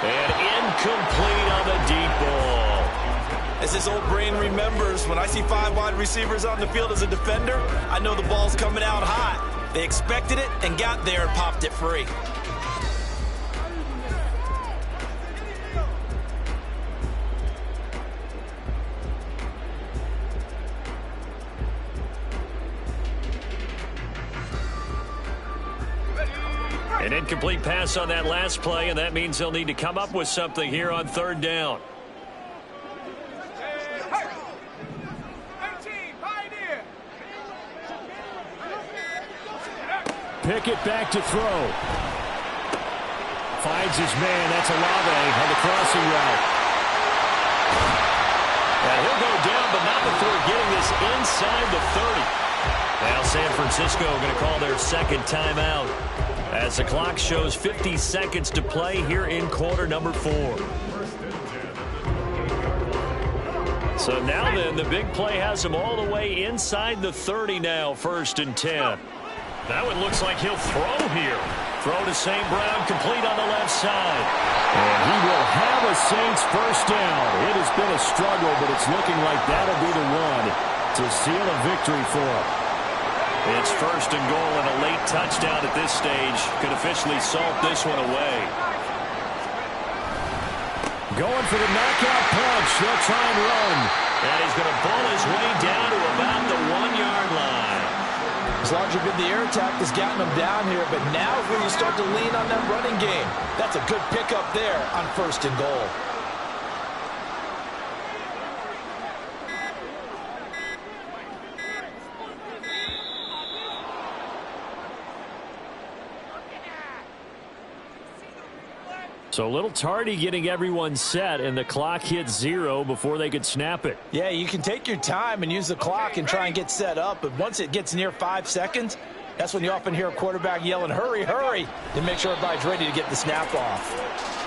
And incomplete on the deep ball. As this old brain remembers, when I see 5 wide receivers on the field as a defender, I know the ball's coming out hot. They expected it and got there and popped it free. An incomplete pass on that last play, and that means they'll need to come up with something here on 3rd down. Pickett back to throw. Finds his man. That's Olave on the crossing route. And he'll go down, but not before getting this inside the 30. Now San Francisco going to call their 2nd timeout as the clock shows 50 seconds to play here in quarter number 4. So now then, the big play has them all the way inside the 30 now, 1st and 10. That one looks like he'll throw here. Throw to St. Brown, complete on the left side. And he will have a Saints first down. It has been a struggle, but it's looking like that'll be the one to seal a victory for him. It's 1st and goal, and a late touchdown at this stage could officially salt this one away. Going for the knockout punch. They'll try and run. And he's going to bull his way down to about the 1-yard line. As larger been the air attack has gotten them down here, but now is when you start to lean on that running game. That's a good pickup there on 1st and goal. So a little tardy getting everyone set, and the clock hit 0 before they could snap it. Yeah, you can take your time and use the clock and try and get set up, but once it gets near 5 seconds, that's when you often hear a quarterback yelling, hurry, hurry, to make sure everybody's ready to get the snap off.